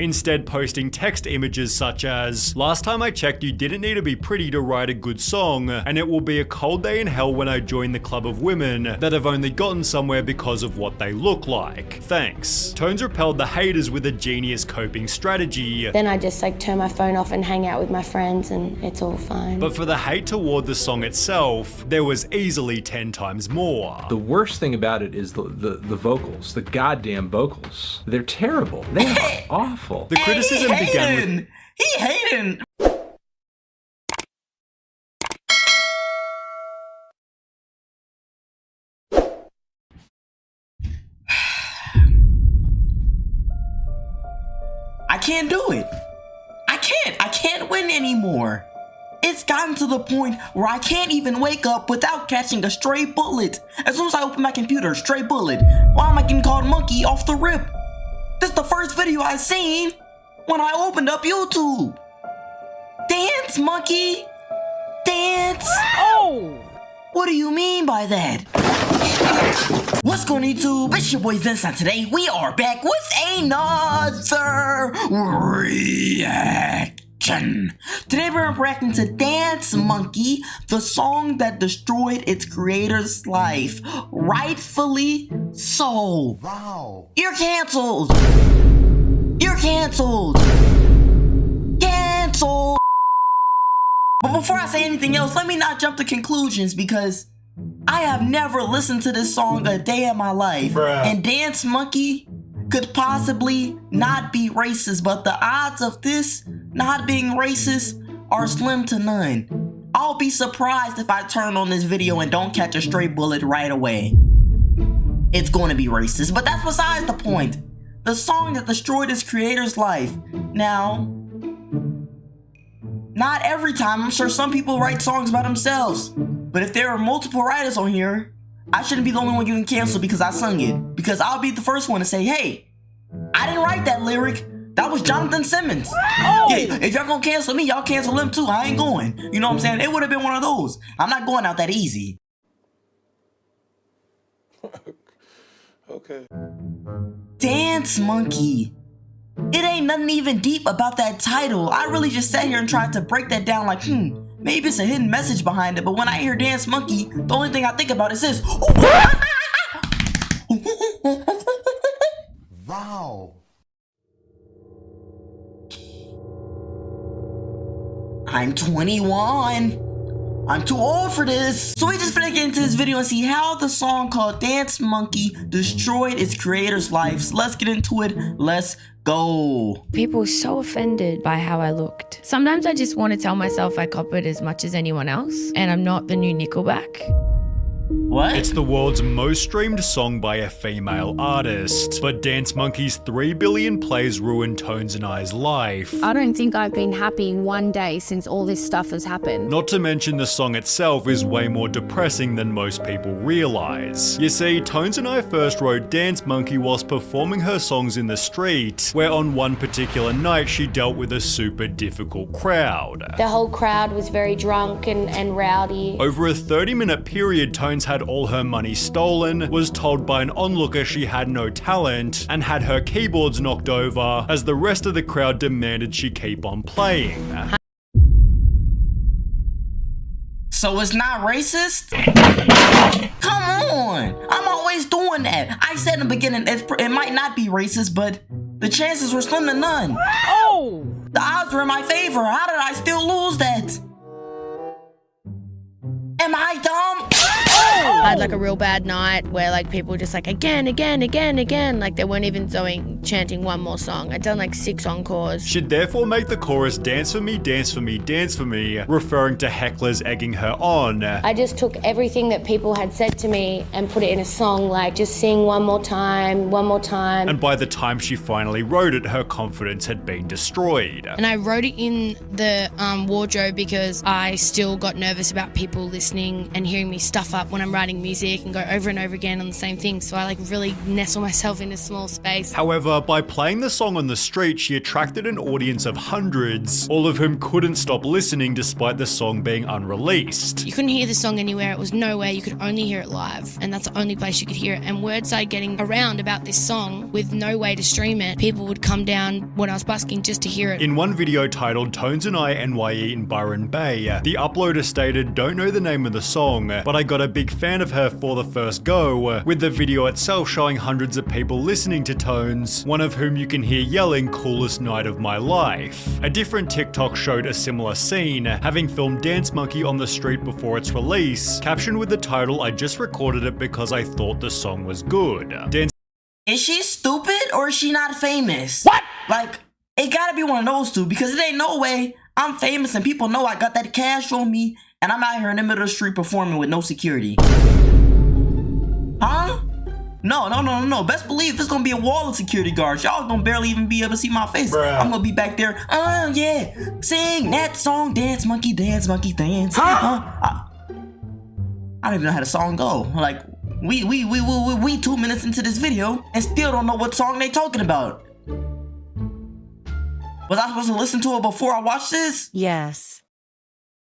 instead posting text images such as, "Last time I checked, you didn't need to be pretty to write a good song, and it will be a cold day in hell when I join the club of women that have only gotten somewhere because of what they look like. Thanks." Tones repelled the haters with a genius coping strategy. Then I just like turn my phone off and hang out with my friends and it's all fine. But for the hate toward the song itself, there was easily 10 times more. The worst thing about it is the vocals, the goddamn vocals. They're terrible. They are awful. The criticism began with... He hating! I can't do it. I can't win anymore. It's gotten to the point where I can't even wake up without catching a stray bullet. As soon as I open my computer, stray bullet. Why am I getting called monkey off the rip? This is the first video I seen when I opened up YouTube. Dance, monkey. Dance. Oh! What do you mean by that? What's going on YouTube? It's your boy Vince, and today we are back with another reaction. Today we're reacting to Dance Monkey, the song that destroyed its creator's life. Rightfully so. Wow. You're canceled. You're canceled. Canceled. But before I say anything else, let me not jump to conclusions because I have never listened to this song a day in my life. Bruh. And Dance Monkey could possibly not be racist, but the odds of this not being racist are slim to none. I'll be surprised if I turn on this video and don't catch a stray bullet right away. It's going to be racist, but that's besides the point. The song that destroyed its creator's life. Now, not every time. I'm sure some people write songs about themselves. But if there are multiple writers on here, I shouldn't be the only one getting canceled because I sung it. Because I'll be the first one to say, hey, I didn't write that lyric. That was Jonathan Simmons. Oh! Yeah, if y'all gonna cancel me, y'all cancel him too. I ain't going. You know what I'm saying? It would have been one of those. I'm not going out that easy. Okay. Dance Monkey. It ain't nothing even deep about that title. I really just sat here and tried to break that down like, maybe it's a hidden message behind it. But when I hear Dance Monkey, the only thing I think about is this. Wow. I'm 21. I'm too old for this. So we just finna get into this video and see how the song called Dance Monkey destroyed its creator's life. So let's get into it. Let's go. People were so offended by how I looked. Sometimes I just want to tell myself I copied as much as anyone else, and I'm not the new Nickelback. What? It's the world's most streamed song by a female artist, but Dance Monkey's 3 billion plays ruined Tones and I's life. I don't think I've been happy one day since all this stuff has happened. Not to mention the song itself is way more depressing than most people realize. You see, Tones and I first wrote Dance Monkey whilst performing her songs in the street, where on one particular night she dealt with a super difficult crowd. The whole crowd was very drunk and rowdy. Over a 30-minute period, Tones had all her money stolen, was told by an onlooker she had no talent, and had her keyboards knocked over as the rest of the crowd demanded she keep on playing. So it's not racist? Come on! I'm always doing that. I said in the beginning it might not be racist, but the chances were slim to none. Oh! The odds were in my favor. How did I still lose that? Am I dumb? I had like a real bad night where like people were just like again, like they weren't even chanting one more song. I'd done like 6 encores. She'd therefore make the chorus dance for me, dance for me, dance for me, referring to hecklers egging her on. I just took everything that people had said to me and put it in a song, like just sing one more time. And by the time she finally wrote it, her confidence had been destroyed. And I wrote it in the wardrobe because I still got nervous about people listening and hearing me stuff up when I'm writing writing music and go over and over again on the same thing. So I like really nestle myself in a small space. However, by playing the song on the street, she attracted an audience of hundreds, all of whom couldn't stop listening despite the song being unreleased. You couldn't hear the song anywhere. It was nowhere. You could only hear it live. And that's the only place you could hear it. And word started getting around about this song with no way to stream it. People would come down when I was busking just to hear it. In one video titled Tones and I NYE in Byron Bay, the uploader stated, "Don't know the name of the song, but I got a big fan of her for the first go," with the video itself showing hundreds of people listening to Tones, one of whom you can hear yelling, "Coolest night of my life." A different TikTok showed a similar scene, having filmed Dance Monkey on the street before its release, captioned with the title, "I just recorded it because I thought the song was good." Is she stupid or is she not famous? What? Like, it gotta be one of those two, because it ain't no way I'm famous and people know I got that cash on me and I'm out here in the middle of the street performing with no security. Huh? No. Best believe there's gonna be a wall of security guards. Y'all gonna barely even be able to see my face. Bruh. I'm gonna be back there. Oh yeah, sing that song, dance monkey, dance monkey, dance. I don't even know how the song go. Like, we 2 minutes into this video and still don't know what song they talking about. Was I supposed to listen to it before I watched this? Yes.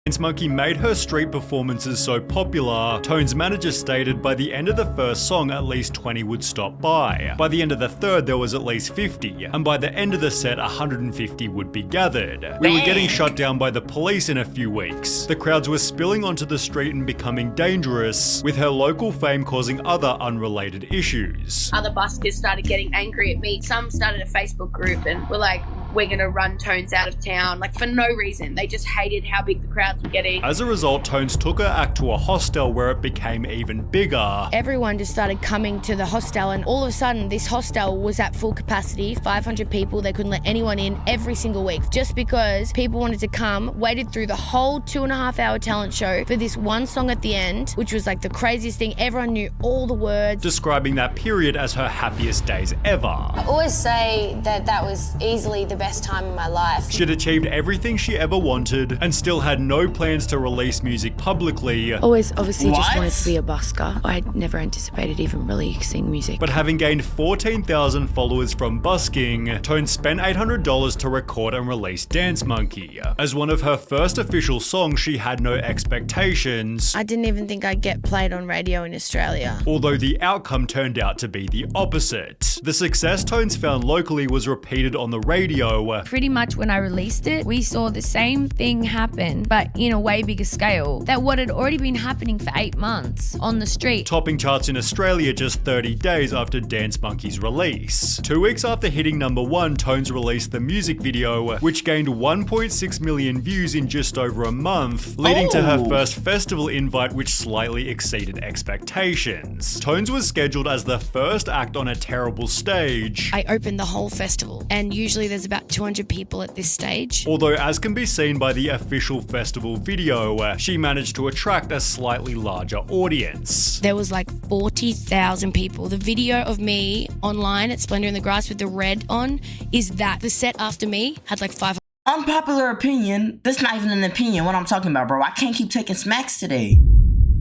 Dance Monkey made her street performances so popular, Tone's manager stated by the end of the first song at least 20 would stop by. By the end of the third there was at least 50, and by the end of the set 150 would be gathered. We were getting shut down by the police in a few weeks. The crowds were spilling onto the street and becoming dangerous, with her local fame causing other unrelated issues. Other buskers started getting angry at me. Some started a Facebook group and were like, "We're gonna run Tones out of town," like for no reason. They just hated how big the crowds were getting. As a result, Tones took her act to a hostel where it became even bigger. Everyone just started coming to the hostel, and all of a sudden this hostel was at full capacity, 500 people. They couldn't let anyone in every single week just because people wanted to come, waited through the whole 2.5-hour talent show for this one song at the end, which was like the craziest thing. Everyone knew all the words. Describing that period as her happiest days ever. I always say that that was easily the best time in my life. She'd achieved everything she ever wanted and still had no plans to release music publicly. Always obviously just What? wanted to be a busker. I never anticipated even releasing music. But having gained 14,000 followers from busking, Tones spent $800 to record and release Dance Monkey. As one of her first official songs, she had no expectations, I didn't even think I'd get played on radio in Australia. although the outcome turned out to be the opposite. The success Tones found locally was repeated on the radio. Pretty much when I released it, we saw the same thing happen, but in a way bigger scale. That what had already been happening for 8 months on the street. Topping charts in Australia just 30 days after Dance Monkey's release. 2 weeks after hitting #1, Tones released the music video, which gained 1.6 million views in just over a month, leading to her first festival invite, which slightly exceeded expectations. Tones was scheduled as the first act on a terrible stage, I opened the whole festival, and usually there's about 200 people at this stage. although as can be seen by the official festival video, she managed to attract a slightly larger audience. There was like 40,000 people. The video of me online at Splendor in the Grass with the red on is that. The set after me had like 500. Unpopular opinion. This not even an opinion. What I'm talking about, bro. I can't keep taking smacks today.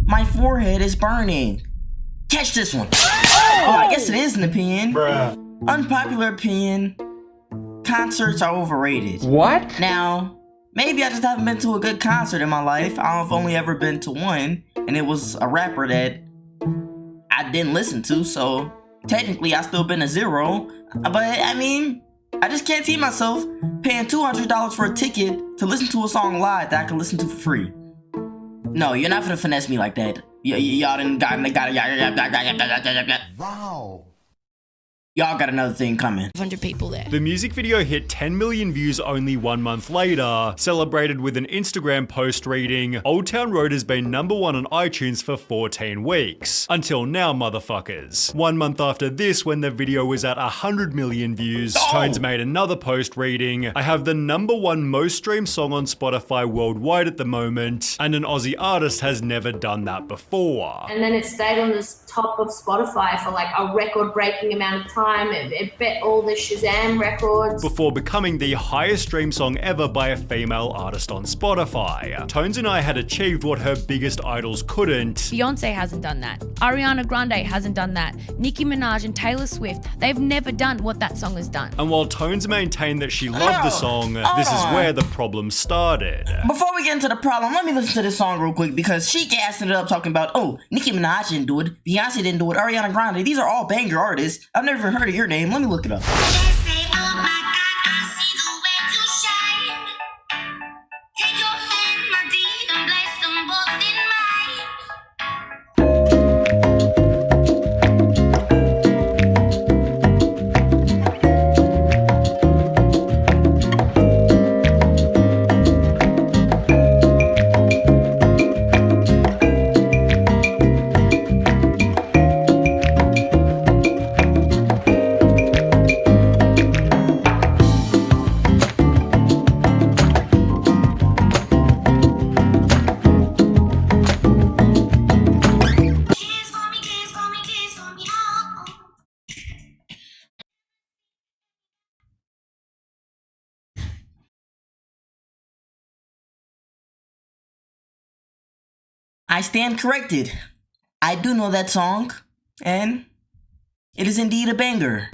My forehead is burning. Catch this one. Oh, I guess it is an opinion. Bruh. Unpopular opinion. Concerts are overrated. What? Now, maybe I just haven't been to a good concert in my life. I've only ever been to one, and it was a rapper that I didn't listen to, so technically I still been a zero. But I mean, I just can't see myself paying $200 for a ticket to listen to a song live that I can listen to for free. No, you're not gonna finesse me like that. Y'all didn't got Wow. Y'all got another thing coming. 100 people there. The music video hit 10 million views only 1 month later, celebrated with an Instagram post reading, "Old Town Road has been #1 on iTunes for 14 weeks. Until now, motherfuckers." 1 month after this, when the video was at 100 million views, Tones made another post reading, "I have the #1 most streamed song on Spotify worldwide at the moment, and an Aussie artist has never done that before." And then it stayed on the top of Spotify for like a record-breaking amount of time. time. It bet all the Shazam records. Before becoming the highest streamed song ever by a female artist on Spotify. Tones and I had achieved what her biggest idols couldn't. Beyonce hasn't done that. Ariana Grande hasn't done that. Nicki Minaj and Taylor Swift, they've never done what that song has done. And while Tones maintained that she loved the song, this is where the problem started. Before we get into the problem, let me listen to this song real quick because she gassing it up talking about, oh, Nicki Minaj didn't do it, Beyonce didn't do it, Ariana Grande. These are all banger artists. I've never heard of your name. Let me look it up. I stand corrected. I do know that song, and it is indeed a banger.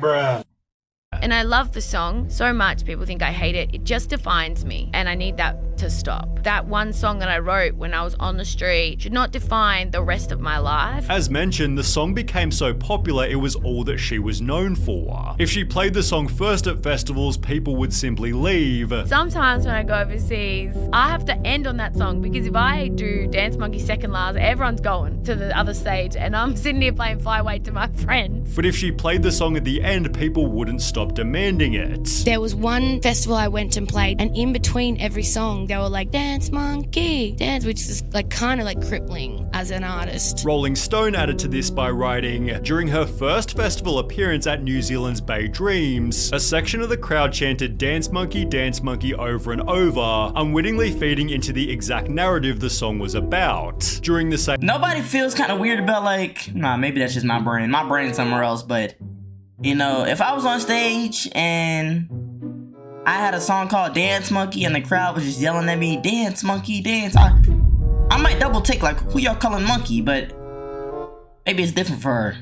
And I love the song so much, people think I hate it. It just defines me, and I need that to stop. That one song that I wrote when I was on the street should not define the rest of my life. As mentioned, the song became so popular it was all that she was known for. If she played the song first at festivals, people would simply leave. Sometimes when I go overseas, I have to end on that song because if I do Dance Monkey second last, everyone's going to the other stage and I'm sitting here playing Fly Away to my friends. But if she played the song at the end, people wouldn't stop demanding it. There was one festival I went and played, and in between every song, they were like, dance monkey, dance, which is like kind of like crippling as an artist. Rolling Stone added to this by writing, during her first festival appearance at New Zealand's Bay Dreams, a section of the crowd chanted dance monkey over and over, unwittingly feeding into the exact narrative the song was about. During the same— Nobody feels kind of weird about like, nah, maybe that's just my brain. My brain's somewhere else, but you know, if I was on stage and I had a song called Dance Monkey and the crowd was just yelling at me, dance monkey, dance, I might double take like, who y'all calling monkey, but maybe it's different for her.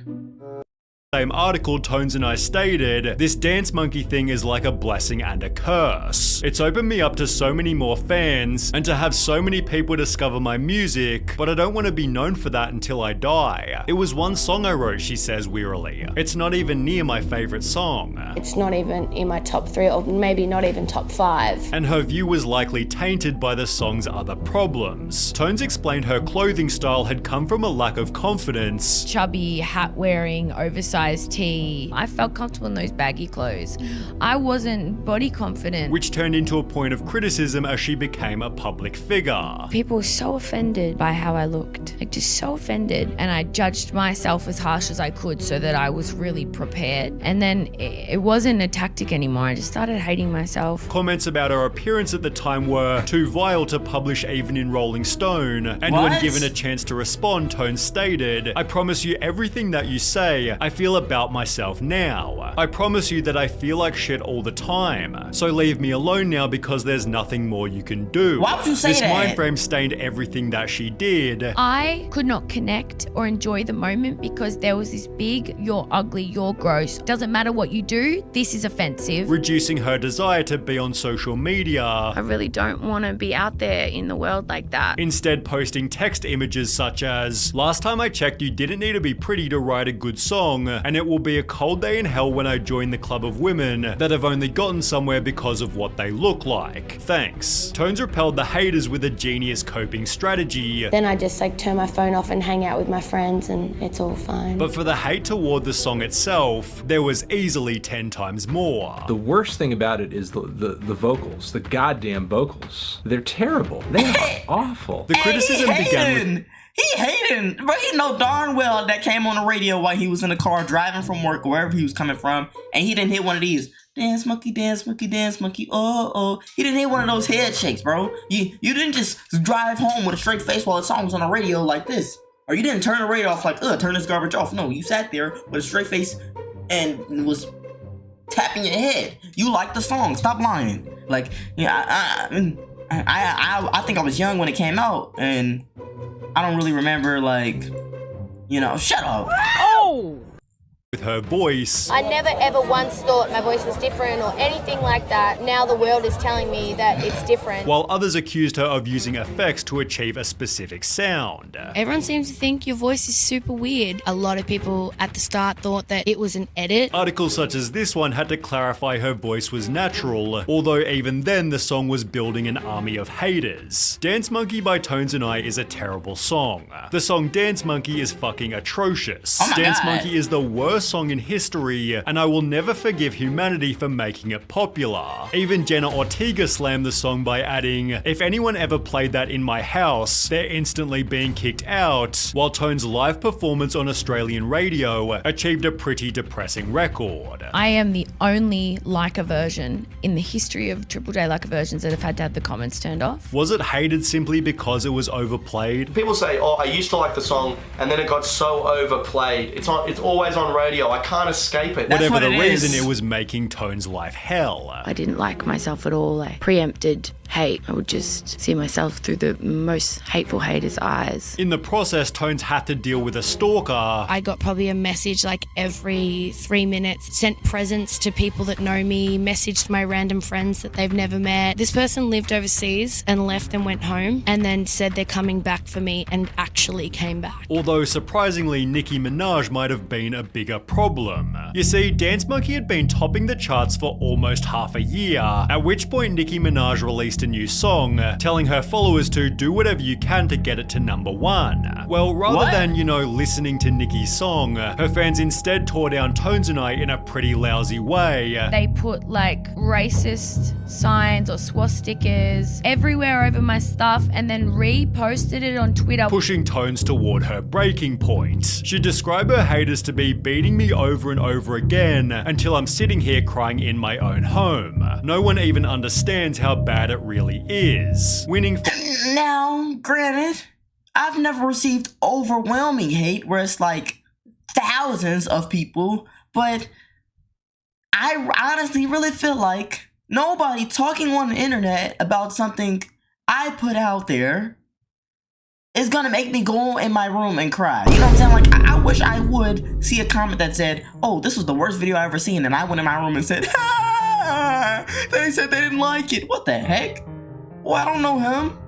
Same article, Tones and I stated, this dance monkey thing is like a blessing and a curse. It's opened me up to so many more fans and to have so many people discover my music, but I don't want to be known for that until I die. It was one song I wrote, she says wearily. It's not even near my favorite song. It's not even in my top 3 or maybe not even top 5. And her view was likely tainted by the song's other problems. Tones explained her clothing style had come from a lack of confidence. Chubby, hat wearing, oversized tee. I felt comfortable in those baggy clothes. I wasn't body confident. Which turned into a point of criticism as she became a public figure. People were so offended by how I looked, like just so offended. And I judged myself as harsh as I could so that I was really prepared. And then it wasn't a tactic anymore. I just started hating myself. Comments about her appearance at the time were too vile to publish even in Rolling Stone. And when given a chance to respond, Tones stated, I promise you everything that you say, I feel about myself now. I promise you that I feel like shit all the time. So leave me alone now because there's nothing more you can do. Why would you say this that? mind frame stained everything that she did. I could not connect or enjoy the moment because there was this big, you're ugly, you're gross. Doesn't matter what you do, this is offensive. Reducing her desire to be on social media. I really don't want to be out there in the world like that. Instead posting text images such as, last time I checked you didn't need to be pretty to write a good song, and it will be a cold day in hell when I join the club of women that have only gotten somewhere because of what they look like. Thanks. Tones repelled the haters with a genius coping strategy. Then I just like turn my phone off and hang out with my friends and it's all fine. But for the hate toward the song itself, there was easily 10 times more. The worst thing about it is the vocals, the goddamn vocals. They're terrible. They are awful. The criticism began with— He hating, but he know darn well that came on the radio while he was in the car driving from work, wherever he was coming from, and he didn't hit one of these dance monkey, dance monkey, dance monkey. Oh, he didn't hit one of those head shakes, bro. You didn't just drive home with a straight face while the song was on the radio like this, or you didn't turn the radio off like, turn this garbage off. No, you sat there with a straight face and was tapping your head. You like the song. Stop lying. Like, yeah, I think I was young when it came out, and I don't really remember, like, shut up. Oh! With her voice. I never ever once thought my voice was different or anything like that. Now the world is telling me that it's different. While others accused her of using effects to achieve a specific sound. Everyone seems to think your voice is super weird. A lot of people at the start thought that it was an edit. Articles such as this one had to clarify her voice was natural, although even then the song was building an army of haters. Dance Monkey by Tones and I is a terrible song. The song Dance Monkey is fucking atrocious. Oh my Dance God. Monkey is the worst song in history, and I will never forgive humanity for making it popular. Even Jenna Ortega slammed the song by adding, "If anyone ever played that in my house, they're instantly being kicked out," while Tone's live performance on Australian radio achieved a pretty depressing record. I am the only Leica version in the history of Triple J Leica versions that have had to have the comments turned off. Was it hated simply because it was overplayed? People say, oh, I used to like the song, and then it got so overplayed. It's always on radio. I can't escape it. That's Whatever what the it reason, is. it was making Tone's life hell. I didn't like myself at all. I preempted hate. I would just see myself through the most hateful haters' eyes. In the process, Tones had to deal with a stalker. I got probably a message like every 3 minutes, sent presents to people that know me, messaged my random friends that they've never met. This person lived overseas and left and went home and then said they're coming back for me and actually came back. Although surprisingly, Nicki Minaj might have been a bigger problem. You see, Dance Monkey had been topping the charts for almost half a year, at which point Nicki Minaj released a new song, telling her followers to do whatever you can to get it to #1. Well, rather What? than, listening to Nicki's song, her fans instead tore down Tones and I in a pretty lousy way. They put like racist signs or swastikas everywhere over my stuff and then reposted it on Twitter. Pushing Tones toward her breaking point. She described her haters to be beating me over and over again until I'm sitting here crying in my own home. No one even understands how bad it really is. Winning for Now, granted, I've never received overwhelming hate where it's like thousands of people, but I honestly really feel like nobody talking on the internet about something I put out there is gonna make me go in my room and cry. You know what I'm saying? Like, I wish I would see a comment that said, oh, this was the worst video I ever seen, and I went in my room and said, they said they didn't like it. What the heck? Well, I don't know him.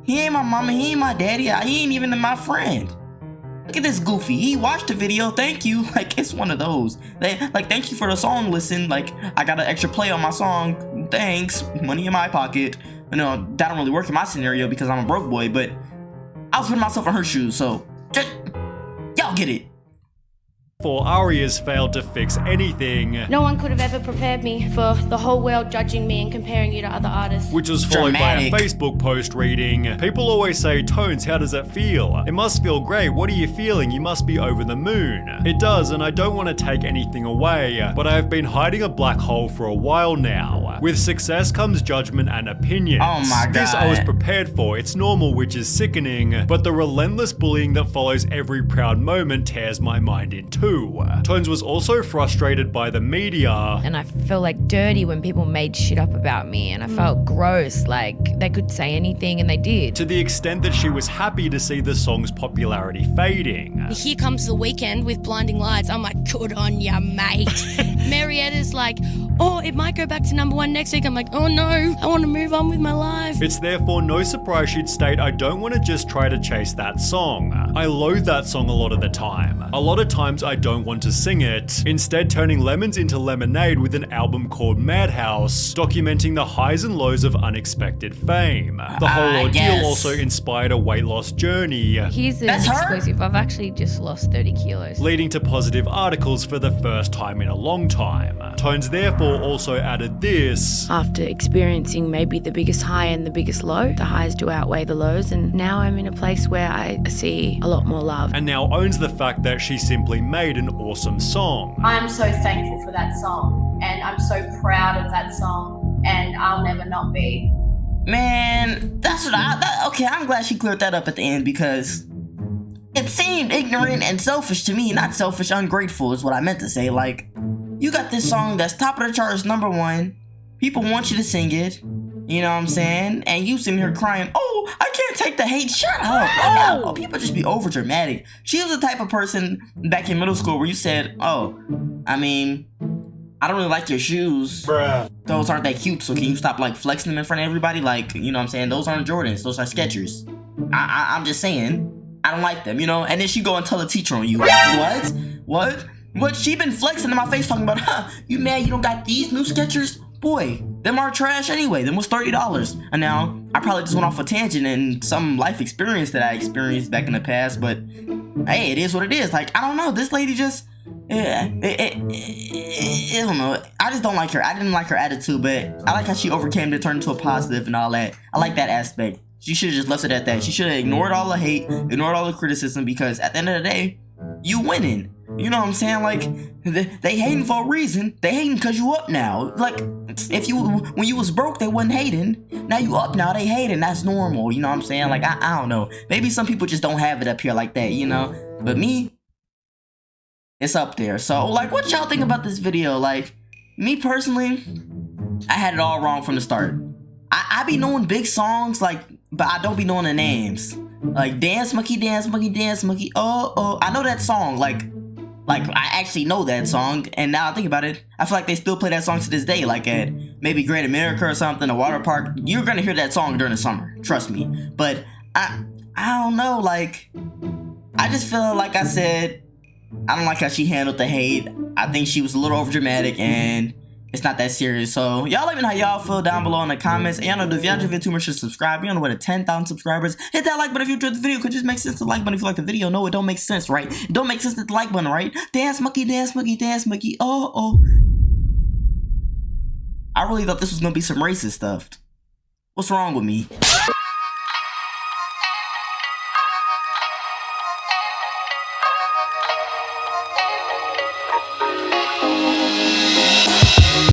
He ain't my mama, he ain't my daddy, he ain't even my friend. Look at this goofy. He watched the video, thank you. Like, it's one of those. Thank you for the song listen. Like, I got an extra play on my song. Thanks. Money in my pocket. That don't really work in my scenario because I'm a broke boy, but I was putting myself in her shoes, so just, y'all get it. For Arias failed to fix anything, No one could have ever prepared me for the whole world judging me and comparing you to other artists. which was followed by a Dramatic. Facebook post reading, "People always say, Tones, how does it feel? It must feel great. What are you feeling? You must be over the moon." It does, and I don't want to take anything away, but I have been hiding a black hole for a while now. With success comes judgment and opinions. Oh my This I was God. prepared for. It's normal, which is sickening, but the relentless bullying that follows every proud moment tears my mind in two. Tones was also frustrated by the media. And I felt like dirty when people made shit up about me, and I felt gross, like they could say anything and they did. To the extent that she was happy to see the song's popularity fading. Here comes the weekend with Blinding Lights. I'm like, good on ya, mate. Marietta's like, oh, it might go back to #1 next week. I'm like, oh no, I want to move on with my life. It's therefore no surprise she'd state, I don't want to just try to chase that song. I loathe that song a lot of the time. A lot of times I don't want to sing it, instead turning lemons into lemonade with an album called Madhouse, documenting the highs and lows of unexpected fame. The whole I ordeal guess. also inspired a weight loss journey, Here's an That's her? exclusive. I've actually just lost 30 kilos. leading to positive articles for the first time in a long time. Tones therefore also added this. After experiencing maybe the biggest high and the biggest low, the highs do outweigh the lows, and now I'm in a place where I see a lot more love. And now owns the fact that she simply made an awesome song. I'm so thankful for that song, and I'm so proud of that song, and I'll never not be. Man, that's what okay, I'm glad she cleared that up at the end because it seemed ignorant and selfish to me. Not selfish, ungrateful is what I meant to say. Like, you got this song that's top of the charts, #1. People want you to sing it. You know what I'm saying? And you sitting here crying, oh, I can't take the hate. Shut up. Oh, people just be over dramatic. She was the type of person back in middle school where you said, oh, I mean, I don't really like your shoes. Bruh. Those aren't that cute, so can you stop like flexing them in front of everybody? Like, you know what I'm saying? Those aren't Jordans, those are Skechers. I'm just saying, I don't like them, you know? And then she go and tell the teacher on you. What? She been flexing in my face talking about, you mad you don't got these new Skechers? Boy, them are trash anyway. Them was $30. And now, I probably just went off a tangent and some life experience that I experienced back in the past, but hey, it is what it is. Like, I don't know, this lady just, I don't know. I just don't like her. I didn't like her attitude, but I like how she overcame to turn into a positive and all that. I like that aspect. She should have just left it at that. She should have ignored all the hate, ignored all the criticism, because at the end of the day, you winning. You know what I'm saying? Like, they hating for a reason. They hating because you up now. Like, when you was broke, they wasn't hating. Now you up now, they hating. That's normal. You know what I'm saying? Like, I don't know. Maybe some people just don't have it up here like that, you know? But me, it's up there. So, like, what y'all think about this video? Like, me personally, I had it all wrong from the start. I be knowing big songs, like, but I don't be knowing the names. Like, dance monkey, dance monkey, dance monkey. Oh, I know that song. Like I actually know that song, and now I think about it, I feel like they still play that song to this day, like at maybe Great America or something, a water park. You're gonna hear that song during the summer, trust me. But I don't know, like, I just feel like I said, I don't like how she handled the hate. I think she was a little over dramatic, and it's not that serious. So y'all let me know how y'all feel down below in the comments. And y'all know if y'all enjoyed the video too much, just subscribe. You're on the way to 10,000 subscribers. Hit that like button if you enjoyed the video. Could just make sense to the like button if you like the video. No, it don't make sense, right? It don't make sense to the like button, right? Dance monkey, dance monkey, dance monkey. Oh. I really thought this was gonna be some racist stuff. What's wrong with me?